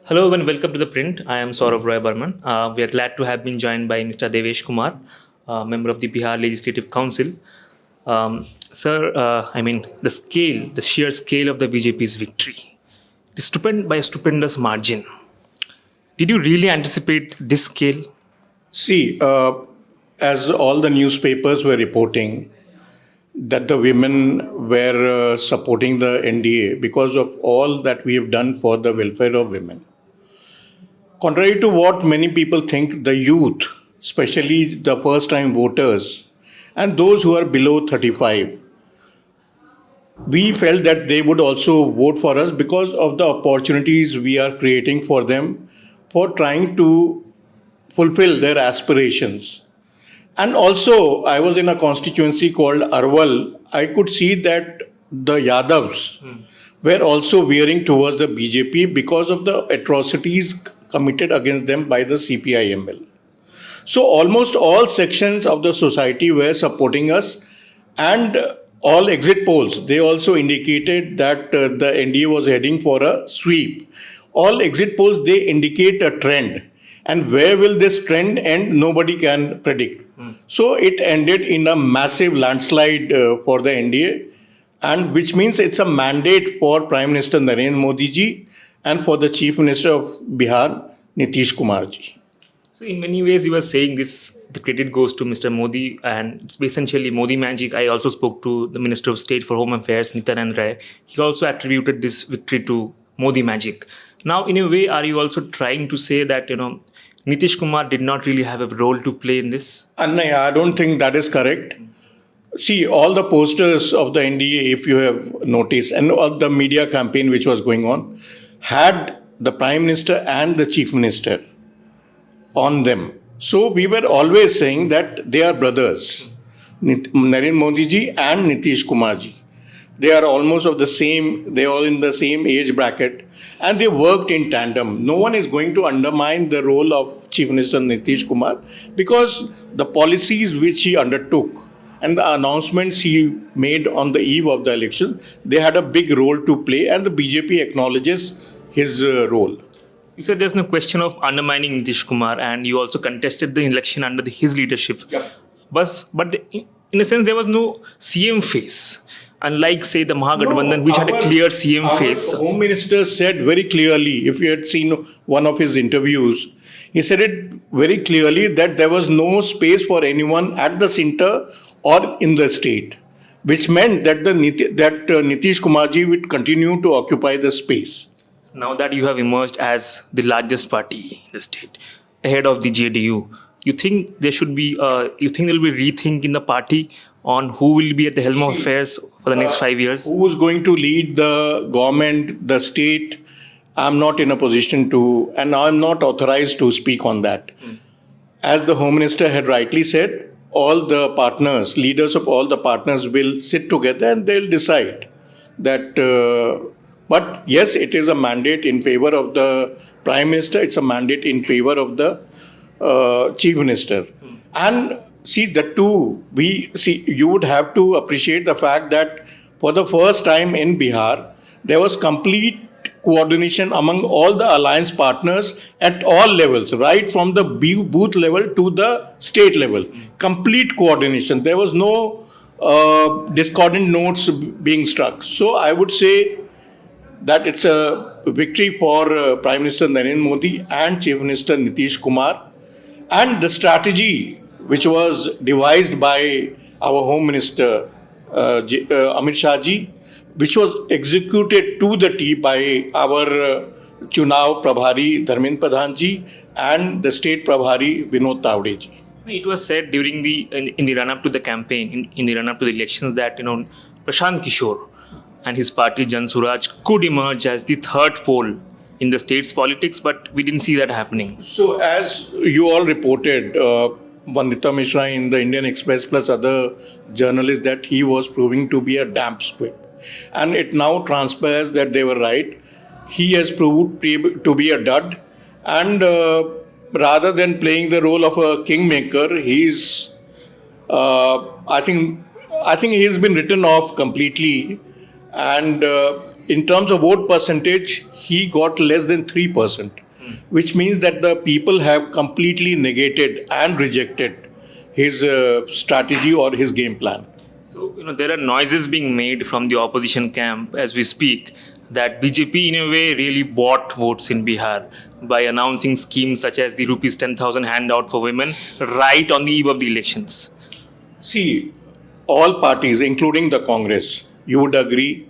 Hello and welcome to The Print. I am Saurav Roy Burman. We are glad to have been joined by Mr. Devesh Kumar, member of the Bihar Legislative Council. Sir, the sheer scale of the BJP's victory, it is by a stupendous margin. Did you really anticipate this scale? See, as all the newspapers were reporting, that the women were supporting the NDA because of all that we have done for the welfare of women. Contrary to what many people think, the youth, especially the first time voters, and those who are below 35, we felt that they would also vote for us because of the opportunities we are creating for them for trying to fulfill their aspirations. And also, I was in a constituency called Arwal. I could see that the Yadavs were also veering towards the BJP because of the atrocities committed against them by the CPI-ML. So almost all sections of the society were supporting us, and all exit polls, they also indicated that the NDA was heading for a sweep. All exit polls, they indicate a trend. And where will this trend end? Nobody can predict. So it ended in a massive landslide for the NDA, and which means it's a mandate for Prime Minister Narendra Modi ji and for the Chief Minister of Bihar, Nitish Kumar ji. So in many ways, you were saying this. The credit goes to Mr. Modi, and it's essentially Modi magic. I also spoke to the Minister of State for Home Affairs, Nityanand Rai. He also attributed this victory to Modi magic. Now, in a way, are you also trying to say that Nitish Kumar did not really have a role to play in this? I don't think that is correct. See, all the posters of the NDA, if you have noticed, and all the media campaign which was going on, had the Prime Minister and the Chief Minister on them. So we were always saying that they are brothers, Narendra Modi ji and Nitish Kumar ji. They are almost of the same, they are all in the same age bracket, and they worked in tandem. No one is going to undermine the role of Chief Minister Nitish Kumar because the policies which he undertook and the announcements he made on the eve of the election, they had a big role to play, and the BJP acknowledges his role. You said there's no question of undermining Nitish Kumar, and you also contested the election under his leadership. Yep. In a sense, there was no CM face. Unlike, say, the Mahagathbandhan, which had a clear CM face. Our Home Minister said very clearly, if you had seen one of his interviews, he said it very clearly that there was no space for anyone at the center or in the state, which meant that Nitish Kumar ji would continue to occupy the space. Now that you have emerged as the largest party in the state, ahead of the JDU, you think there will be rethink in the party on who will be at the helm of affairs for the next 5 years? Who is going to lead the government, the state? I'm not in a position to, and I'm not authorized to speak on that. As the Home Minister had rightly said, all the partners, leaders of all the partners will sit together and they'll decide that. But yes, it is a mandate in favor of the Prime Minister. It's a mandate in favor of the Chief Minister. And see, you would have to appreciate the fact that for the first time in Bihar, there was complete coordination among all the alliance partners at all levels, right from the booth level to the state level. Complete coordination. There was no discordant notes being struck. So I would say that it's a victory for Prime Minister Narendra Modi and Chief Minister Nitish Kumar. And the strategy which was devised by our Home Minister Amit Shah ji, which was executed to the T by our Chunav Prabhari Dharmendra Pradhan ji and the State Prabhari Vinod Tawde ji. It was said during in the run-up to the campaign, in the run-up to the elections, that Prashant Kishore and his party Jan Suraj could emerge as the third pole in the state's politics, but we didn't see that happening. So as you all reported, Vandita Mishra in the Indian Express plus other journalists, that he was proving to be a damp squib. And it now transpires that they were right. He has proved to be a dud. And rather than playing the role of a kingmaker, I think he's been written off completely. And in terms of vote percentage, he got less than 3%, which means that the people have completely negated and rejected his strategy or his game plan. So, there are noises being made from the opposition camp as we speak that BJP in a way really bought votes in Bihar by announcing schemes such as the rupees 10,000 handout for women right on the eve of the elections. See, all parties, including the Congress, you would agree,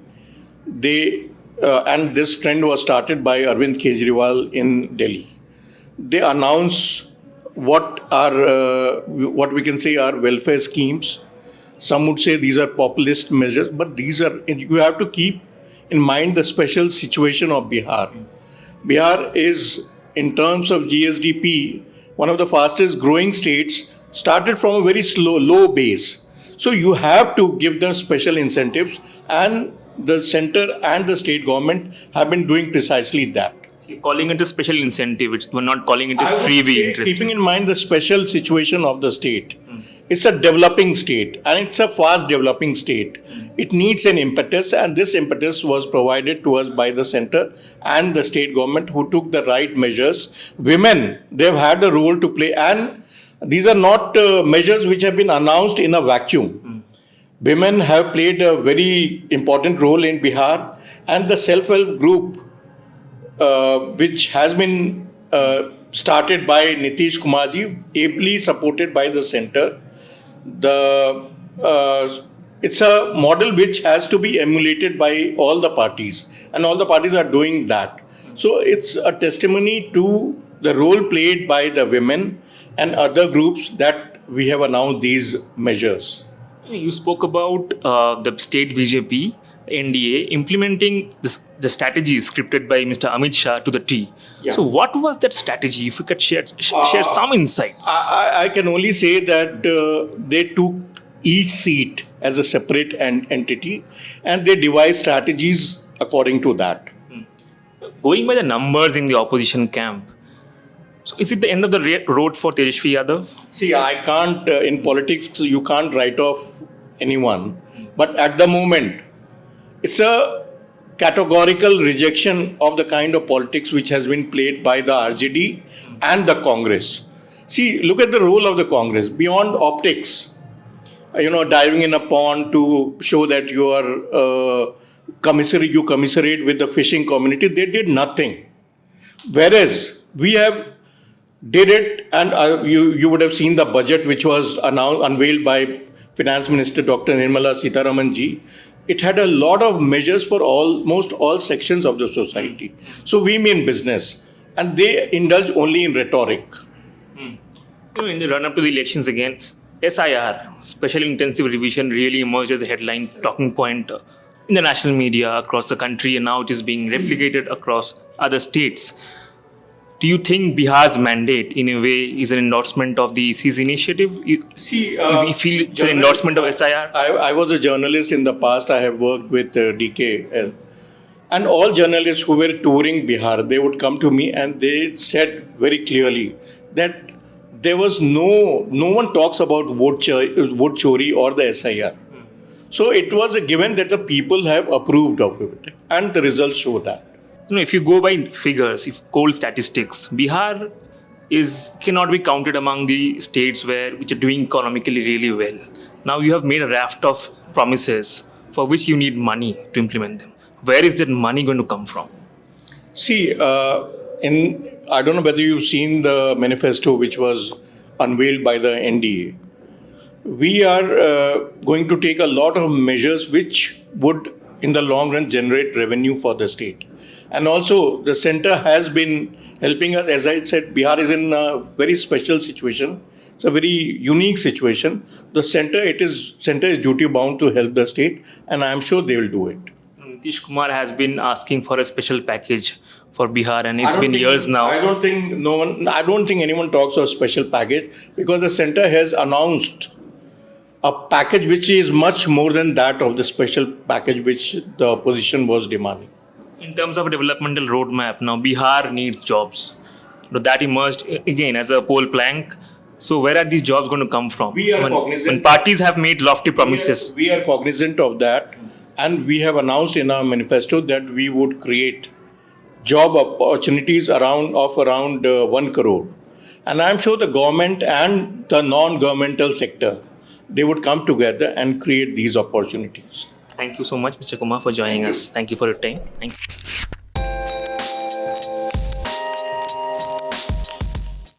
they and this trend was started by Arvind Kejriwal in Delhi. They announce what we can say are welfare schemes. Some would say these are populist measures, but you have to keep in mind the special situation of Bihar. Bihar is, in terms of GSDP, one of the fastest growing states, started from a very low base. So you have to give them special incentives, and the center and the state government have been doing precisely that. You're calling it a special incentive. We're not calling it a freebie interest. Keeping in mind the special situation of the state. It's a developing state, and it's a fast developing state. It needs an impetus, and this impetus was provided to us by the center and the state government, who took the right measures. Women, they've had a role to play, and these are not measures which have been announced in a vacuum. Women have played a very important role in Bihar, and the self-help group, which has been started by Nitish Kumar ji, ably supported by the center. It's a model which has to be emulated by all the parties, and all the parties are doing that. So it's a testimony to the role played by the women and other groups that we have announced these measures. You spoke about the state BJP, NDA, implementing the strategy scripted by Mr. Amit Shah to the T. Yeah. So what was that strategy? If you could share some insights. I can only say that they took each seat as a separate entity, and they devised strategies according to that. Going by the numbers in the opposition camp, so is it the end of the road for Tejashwi Yadav? See, I can't, in politics, you can't write off anyone. But at the moment, it's a categorical rejection of the kind of politics which has been played by the RJD and the Congress. See, look at the role of the Congress. Beyond optics, diving in a pond to show that you are you commiserate with the fishing community, they did nothing. Whereas we have did it, and you would have seen the budget which was unveiled by Finance Minister Dr. Nirmala Sitharaman ji. It had a lot of measures for almost all sections of the society. So we mean business, and they indulge only in rhetoric. In the run-up to the elections again, SIR, Special Intensive Revision, really emerged as a headline talking point in the national media across the country, and now it is being replicated across other states. Do you think Bihar's mandate, in a way, is an endorsement of the EC's initiative? You feel it's an endorsement of SIR? I was a journalist in the past. I have worked with DK. And all journalists who were touring Bihar, they would come to me and they said very clearly that there was no one talks about vote chori or the SIR. So it was a given that the people have approved of it. And the results show that. If you go by figures, if cold statistics, Bihar cannot be counted among the states which are doing economically really well. Now you have made a raft of promises for which you need money to implement them. Where is that money going to come from? See, I don't know whether you've seen the manifesto which was unveiled by the NDA. We are going to take a lot of measures which would, in the long run, generate revenue for the state. And also, the center has been helping us. As I said, Bihar is in a very special situation. It's a very unique situation. The center is duty bound to help the state, and I am sure they will do it. Nitish Kumar has been asking for a special package for Bihar, and it's been years now. I don't think anyone talks of special package, because the center has announced a package which is much more than that of the special package which the opposition was demanding. In terms of a developmental roadmap, now Bihar needs jobs. That emerged again as a poll plank. So where are these jobs going to come from? We are cognizant. When parties have made lofty promises. We are cognizant of that. And we have announced in our manifesto that we would create job opportunities around 1 crore. And I'm sure the government and the non-governmental sector, they would come together and create these opportunities. Thank you so much, Mr. Kumar, for joining us. Thank you for your time. Thank you.